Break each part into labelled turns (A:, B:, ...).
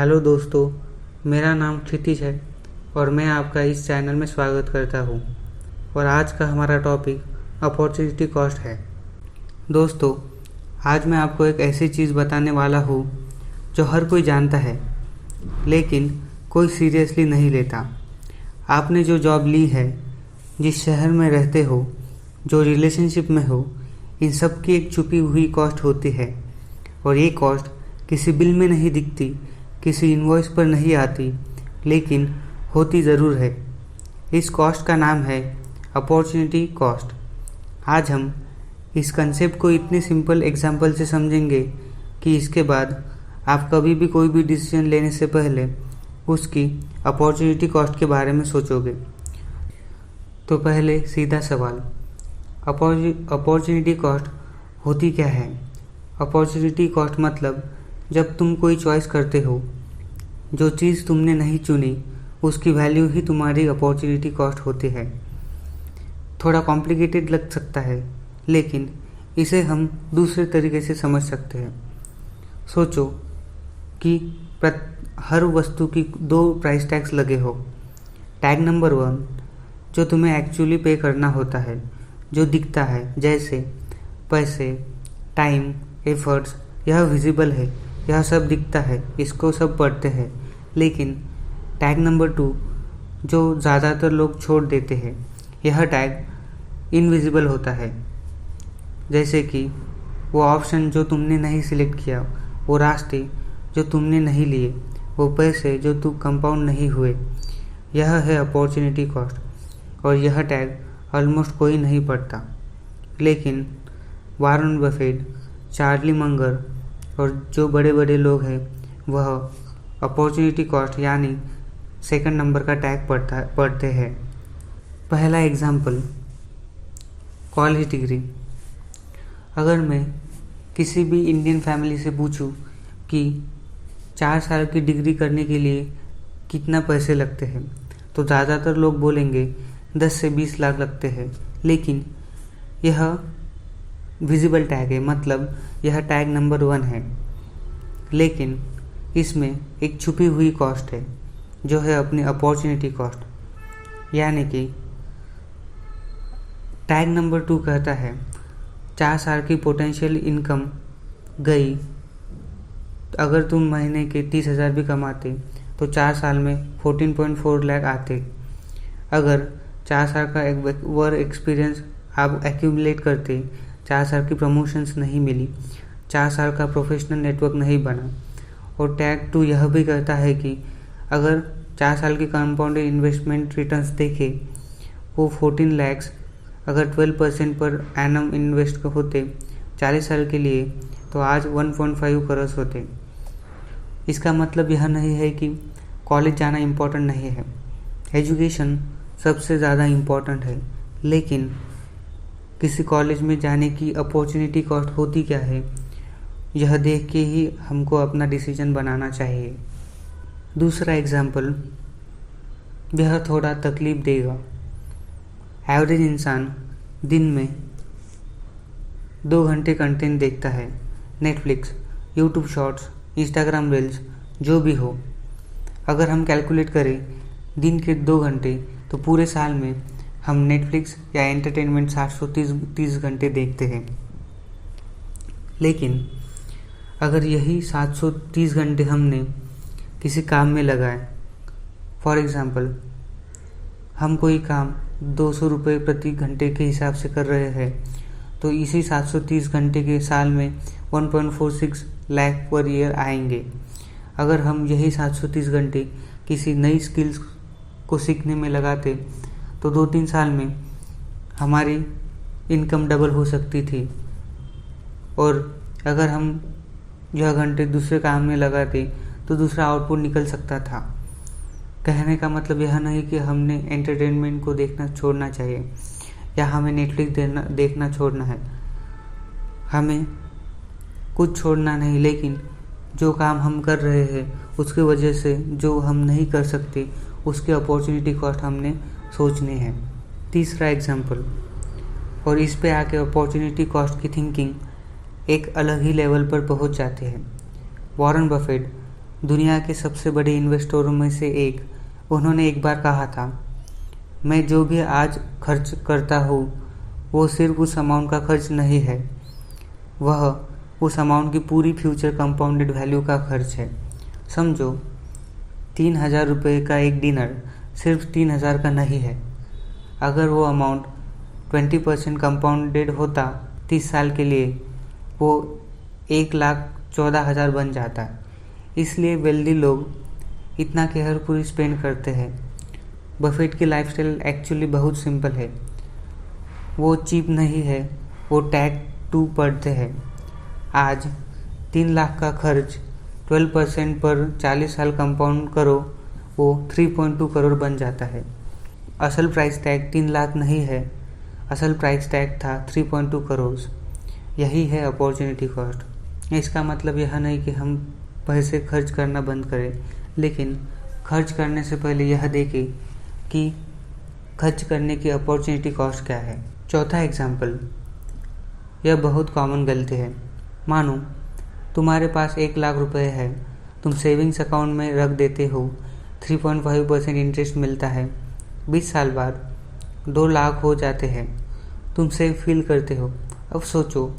A: Hello दोस्तों, मेरा नाम क्षितिज है और मैं आपका इस चैनल में स्वागत करता हूँ। और आज का हमारा टॉपिक अपॉर्चुनिटी कॉस्ट है। दोस्तों, आज मैं आपको एक ऐसी चीज़ बताने वाला हूँ जो हर कोई जानता है लेकिन कोई सीरियसली नहीं लेता। आपने जो जॉब ली है, जिस शहर में रहते हो, जो रिलेशनशिप में हो, इन सब की एक छुपी हुई कॉस्ट होती है। और ये कॉस्ट किसी बिल में नहीं दिखती, किसी इनवॉइस पर नहीं आती, लेकिन होती ज़रूर है। इस कॉस्ट का नाम है अपॉर्चुनिटी कॉस्ट। आज हम इस कंसेप्ट को इतने सिंपल एग्जांपल से समझेंगे कि इसके बाद आप कभी भी कोई भी डिसीजन लेने से पहले उसकी अपॉर्चुनिटी कॉस्ट के बारे में सोचोगे। तो पहले सीधा सवाल, अपॉर्चुनिटी कॉस्ट होती क्या है? अपॉर्चुनिटी कॉस्ट मतलब जब तुम कोई चॉइस करते हो, जो चीज़ तुमने नहीं चुनी उसकी वैल्यू ही तुम्हारी अपॉर्चुनिटी कॉस्ट होती है। थोड़ा कॉम्प्लिकेटेड लग सकता है, लेकिन इसे हम दूसरे तरीके से समझ सकते हैं। सोचो कि हर वस्तु की 2 प्राइस टैग्स लगे हो। टैग नंबर 1 जो तुम्हें एक्चुअली पे करना होता है, जो दिखता है, जैसे पैसे, टाइम, एफर्ट्स, यह विजिबल है, यह सब दिखता है, इसको सब पढ़ते हैं। लेकिन टैग नंबर 2 जो ज़्यादातर लोग छोड़ देते हैं, यह टैग इनविजिबल होता है। जैसे कि वो ऑप्शन जो तुमने नहीं सिलेक्ट किया, वो रास्ते जो तुमने नहीं लिए, वो पैसे जो तुम कंपाउंड नहीं हुए, यह है अपॉर्चुनिटी कॉस्ट। और यह टैग ऑलमोस्ट कोई नहीं पढ़ता। लेकिन वॉरेन बफेट, चार्ली मंगर और जो बड़े बड़े लोग हैं, वह अपॉर्चुनिटी कॉस्ट यानी सेकंड नंबर का टैग पढ़ते हैं। पहला एग्जाम्पल, कॉलेज डिग्री। अगर मैं किसी भी इंडियन फैमिली से पूछूं कि 4 साल की डिग्री करने के लिए कितना पैसे लगते हैं, तो ज़्यादातर लोग बोलेंगे 10 से 20 लाख लगते हैं। लेकिन यह विजिबल टैग है, मतलब यह टैग नंबर 1 है। लेकिन इसमें एक छुपी हुई कॉस्ट है, जो है अपनी अपॉर्चुनिटी कॉस्ट। यानी कि टैग नंबर 2 कहता है 4 साल की पोटेंशियल इनकम गई। अगर तुम महीने के 30,000 भी कमाते तो 4 साल में 14.4 लाख आते। अगर 4 साल का एक वर्क एक्सपीरियंस आप एक्यूमुलेट करते, 4 साल की प्रमोशंस नहीं मिली, 4 साल का प्रोफेशनल नेटवर्क नहीं बना। और टैग 2 यह भी कहता है कि अगर 4 साल की कंपाउंडेड इन्वेस्टमेंट रिटर्न्स देखे, वो 14 लैक्स अगर 12% पर एनम इन्वेस्ट होते 40 साल के लिए, तो आज 1.5 करोड़ होते। इसका मतलब यह नहीं है कि कॉलेज जाना इम्पोर्टेंट नहीं है, एजुकेशन सबसे ज़्यादा इम्पोर्टेंट है। लेकिन किसी कॉलेज में जाने की अपॉर्चुनिटी कॉस्ट होती क्या है, यह देख के ही हमको अपना डिसीजन बनाना चाहिए। दूसरा एग्जाम्पल, यह थोड़ा तकलीफ देगा। एवरेज इंसान दिन में 2 घंटे कंटेंट देखता है, Netflix, YouTube shorts, Instagram reels, जो भी हो। अगर हम कैलकुलेट करें दिन के 2 घंटे, तो पूरे साल में हम नेटफ्लिक्स या एंटरटेनमेंट 730 घंटे देखते हैं। लेकिन अगर यही 730 घंटे हमने किसी काम में लगाए, फॉर एग्ज़ाम्पल हम कोई काम 200 रुपये प्रति घंटे के हिसाब से कर रहे हैं, तो इसी 730 घंटे के साल में 1.46 लाख पर ईयर आएंगे। अगर हम यही 730 घंटे किसी नई स्किल्स को सीखने में लगाते, तो 2-3 साल में हमारी इनकम डबल हो सकती थी। और अगर हम यह घंटे दूसरे काम में लगाते, तो दूसरा आउटपुट निकल सकता था। कहने का मतलब यह नहीं कि हमने एंटरटेनमेंट को देखना छोड़ना चाहिए या हमें नेटफ्लिक्स देखना छोड़ना है। हमें कुछ छोड़ना नहीं, लेकिन जो काम हम कर रहे हैं उसकी वजह से जो हम नहीं कर सकते, उसकी अपॉर्चुनिटी कॉस्ट हमने सोचनी है। तीसरा एग्जाम्पल, और इस पे आके अपॉर्चुनिटी कॉस्ट की थिंकिंग एक अलग ही लेवल पर पहुंच जाते हैं। वॉरेन बफेट दुनिया के सबसे बड़े इन्वेस्टरों में से एक, उन्होंने एक बार कहा था, मैं जो भी आज खर्च करता हूँ वो सिर्फ उस अमाउंट का खर्च नहीं है, वह उस अमाउंट की पूरी फ्यूचर कंपाउंडेड वैल्यू का खर्च है। समझो, 3,000 रुपये का एक डिनर सिर्फ 3,000 का नहीं है। अगर वो अमाउंट 20% कंपाउंडेड होता 30 साल के लिए, वो 1,14,000 बन जाता। इसलिए वेल्दी लोग इतना केयरफुली स्पेंड करते हैं। बफेट की लाइफस्टाइल एक्चुअली बहुत सिंपल है। वो चीप नहीं है, वो टैग 2 पढ़ते हैं। आज 3 लाख का खर्च 12% पर 40 साल कंपाउंड करो, वो 3.2 करोड़ बन जाता है। असल प्राइस टैग 3 लाख नहीं है, असल प्राइस टैग था 3.2 करोड़। यही है अपॉर्चुनिटी कॉस्ट। इसका मतलब यह नहीं कि हम पैसे खर्च करना बंद करें, लेकिन खर्च करने से पहले यह देखें कि खर्च करने की अपॉर्चुनिटी कॉस्ट क्या है। चौथा एग्जाम्पल, यह बहुत कॉमन गलती है। मानो तुम्हारे पास 1 लाख रुपए है, तुम सेविंग्स अकाउंट में रख देते हो, 3.5% इंटरेस्ट मिलता है। 20 साल बाद 2 लाख हो जाते हैं, तुम सेफ फील करते हो। अब सोचो,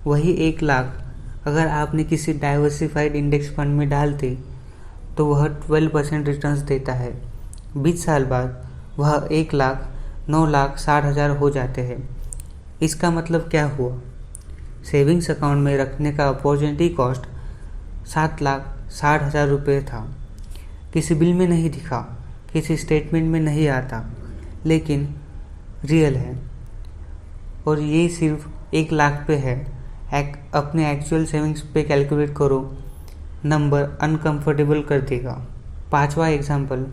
A: वही 1 लाख अगर आपने किसी डाइवर्सिफाइड इंडेक्स फंड में डालते तो वह 12% रिटर्न्स देता है। 20 साल बाद वह 1,09,60,000 हो जाते हैं। इसका मतलब क्या हुआ? सेविंग्स अकाउंट में रखने का अपॉर्चुनिटी कॉस्ट 7,60,000 रुपये था। किसी बिल में नहीं दिखा, किसी स्टेटमेंट में नहीं आता, लेकिन रियल है। और ये सिर्फ 1 लाख पे है। अपने एक्चुअल सेविंग्स पे कैलकुलेट करो, नंबर अनकंफर्टेबल कर देगा। 5वां एग्जाम्पल,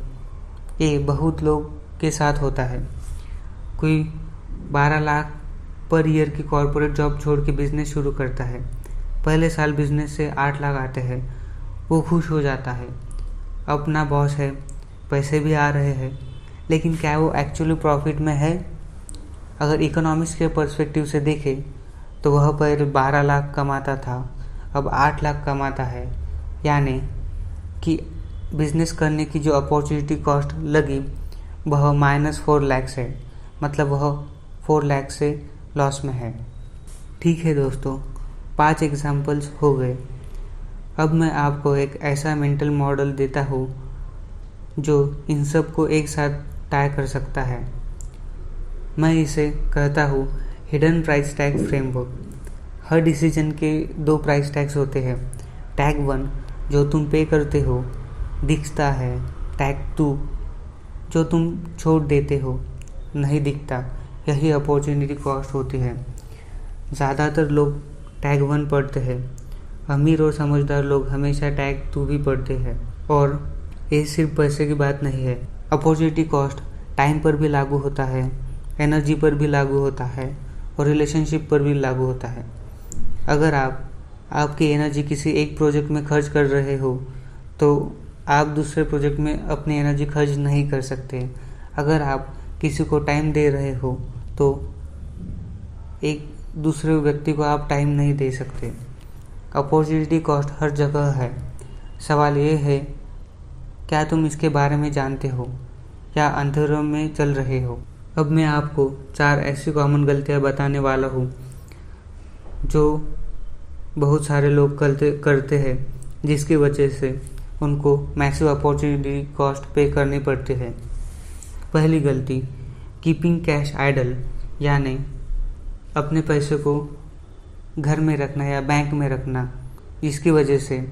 A: ये बहुत लोग के साथ होता है। कोई 12 लाख पर ईयर की कॉर्पोरेट जॉब छोड़ के बिजनेस शुरू करता है। पहले साल बिजनेस से 8 लाख आते हैं, वो खुश हो जाता है, अपना बॉस है, पैसे भी आ रहे हैं। लेकिन क्या वो एक्चुअली प्रॉफिट में है? अगर इकोनॉमिक्स के पर्सपेक्टिव से देखें तो वह पहले 12 लाख कमाता था, अब 8 लाख कमाता है। यानी कि बिजनेस करने की जो अपॉर्चुनिटी कॉस्ट लगी वह -4 लाख है, मतलब वह 4 लाख से लॉस में है। ठीक है दोस्तों, 5 एग्जाम्पल्स हो गए। अब मैं आपको एक ऐसा मेंटल मॉडल देता हूँ जो इन सब को एक साथ टाई कर सकता है। मैं इसे कहता हूँ हिडन प्राइस टैग फ्रेमवर्क। हर डिसीजन के 2 प्राइस टैग्स होते हैं। टैग 1 जो तुम पे करते हो दिखता है, टैग 2 जो तुम छोड़ देते हो नहीं दिखता। यही अपॉर्चुनिटी कॉस्ट होती है। ज़्यादातर लोग टैग 1 पढ़ते हैं, अमीर और समझदार लोग हमेशा टैग 2 भी पढ़ते हैं। और ये सिर्फ पैसे की बात नहीं है। अपॉर्चुनिटी कॉस्ट टाइम पर भी लागू होता है, एनर्जी पर भी लागू होता है और रिलेशनशिप पर भी लागू होता है। अगर आपकी एनर्जी किसी एक प्रोजेक्ट में खर्च कर रहे हो तो आप दूसरे प्रोजेक्ट में अपनी एनर्जी खर्च नहीं कर सकते। अगर आप किसी को टाइम दे रहे हो तो एक दूसरे व्यक्ति को आप टाइम नहीं दे सकते। अपॉर्चुनिटी कॉस्ट हर जगह है। सवाल ये है, क्या तुम इसके बारे में जानते हो या अंधेरों में चल रहे हो? अब मैं आपको 4 ऐसी कॉमन गलतियां बताने वाला हूँ जो बहुत सारे लोग करते हैं, जिसकी वजह से उनको मैसिव अपॉर्चुनिटी कॉस्ट पे करनी पड़ती है। पहली गलती, कीपिंग कैश आइडल, यानी अपने पैसे को घर में रखना या बैंक में रखना, जिसकी वजह से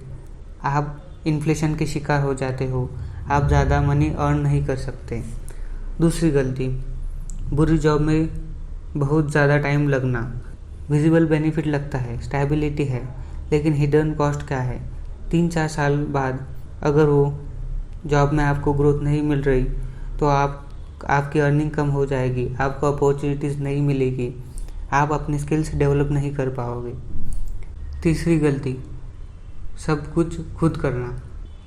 A: आप इन्फ्लेशन के शिकार हो जाते हो, आप ज़्यादा मनी अर्न नहीं कर सकते। दूसरी गलती, बुरी जॉब में बहुत ज़्यादा टाइम लगना। विजिबल बेनिफिट लगता है, स्टेबिलिटी है, लेकिन हिडन कॉस्ट क्या है? 3-4 साल बाद अगर वो जॉब में आपको ग्रोथ नहीं मिल रही तो आपकी अर्निंग कम हो जाएगी, आपको अपॉर्चुनिटीज़ नहीं मिलेगी, आप अपनी स्किल्स डेवलप नहीं कर पाओगे। तीसरी गलती, सब कुछ खुद करना।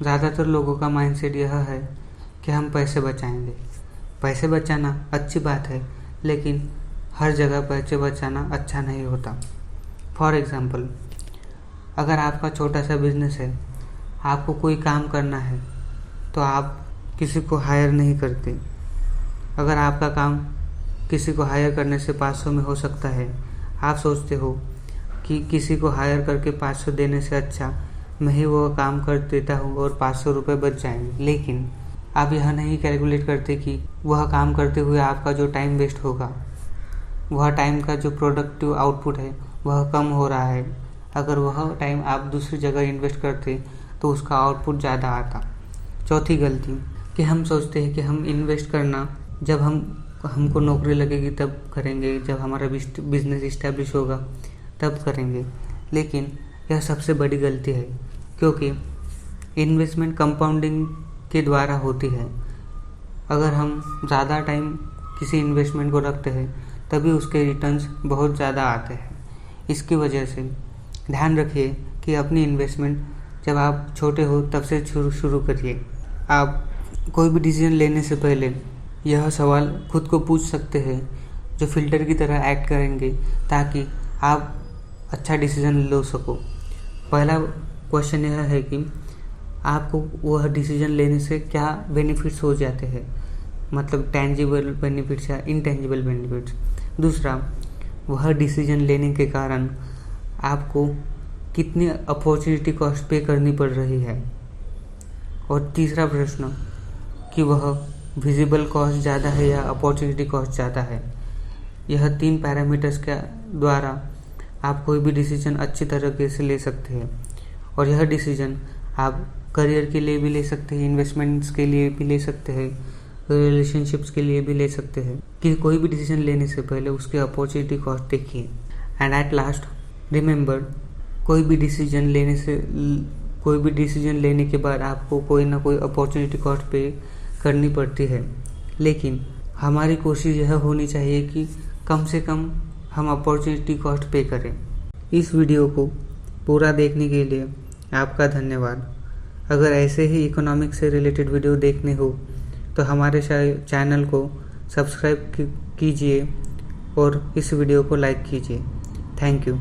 A: ज़्यादातर लोगों का माइंडसेट यह है कि हम पैसे बचाएंगे। पैसे बचाना अच्छी बात है, लेकिन हर जगह पैसे बचाना अच्छा नहीं होता। फॉर एग्ज़ाम्पल, अगर आपका छोटा सा बिजनेस है, आपको कोई काम करना है तो आप किसी को हायर नहीं करते। अगर आपका काम किसी को हायर करने से 500 में हो सकता है, आप सोचते हो कि किसी को हायर करके 500 देने से अच्छा मैं ही वो काम कर देता हूँ और 500 रुपये बच जाएंगे। लेकिन आप यह नहीं कैलकुलेट करते कि वह काम करते हुए आपका जो टाइम वेस्ट होगा, वह टाइम का जो प्रोडक्टिव आउटपुट है वह कम हो रहा है। अगर वह टाइम आप दूसरी जगह इन्वेस्ट करते तो उसका आउटपुट ज़्यादा आता। चौथी गलती कि हम सोचते हैं कि हम इन्वेस्ट करना जब हमको नौकरी लगेगी तब करेंगे, जब हमारा बिजनेस इस्टेब्लिश होगा तब करेंगे। लेकिन यह सबसे बड़ी गलती है, क्योंकि इन्वेस्टमेंट कंपाउंडिंग के द्वारा होती है। अगर हम ज़्यादा टाइम किसी इन्वेस्टमेंट को रखते हैं तभी उसके रिटर्न्स बहुत ज़्यादा आते हैं। इसकी वजह से ध्यान रखिए कि अपनी इन्वेस्टमेंट जब आप छोटे हो तब से शुरू करिए। आप कोई भी डिसीजन लेने से पहले यह सवाल खुद को पूछ सकते हैं जो फिल्टर की तरह एक्ट करेंगे ताकि आप अच्छा डिसीजन ले सको। पहला क्वेश्चन यह है कि आपको वह डिसीजन लेने से क्या बेनिफिट्स हो जाते हैं, मतलब टेंजिबल बेनिफिट्स या इनटेंजिबल बेनिफिट्स। दूसरा, वह डिसीजन लेने के कारण आपको कितनी अपॉर्चुनिटी कॉस्ट पे करनी पड़ रही है। और तीसरा प्रश्न कि वह विजिबल कॉस्ट ज़्यादा है या अपॉर्चुनिटी कॉस्ट ज़्यादा है। यह 3 पैरामीटर्स के द्वारा आप कोई भी डिसीजन अच्छी तरीके से ले सकते हैं। और यह डिसीजन आप करियर के लिए भी ले सकते हैं, इन्वेस्टमेंट्स के लिए भी ले सकते हैं, रिलेशनशिप्स के लिए भी ले सकते हैं। कि कोई भी डिसीजन लेने से पहले उसके अपॉर्चुनिटी कॉस्ट देखिए। एंड एट लास्ट रिमेंबर, कोई भी डिसीजन लेने के बाद आपको कोई ना कोई अपॉर्चुनिटी कॉस्ट पे करनी पड़ती है। लेकिन हमारी कोशिश यह होनी चाहिए कि कम से कम हम अपॉर्चुनिटी कॉस्ट पे करें। इस वीडियो को पूरा देखने के लिए आपका धन्यवाद। अगर ऐसे ही इकोनॉमिक्स से रिलेटेड वीडियो देखने हो तो हमारे चैनल को सब्सक्राइब कीजिए और इस वीडियो को लाइक कीजिए। Thank you.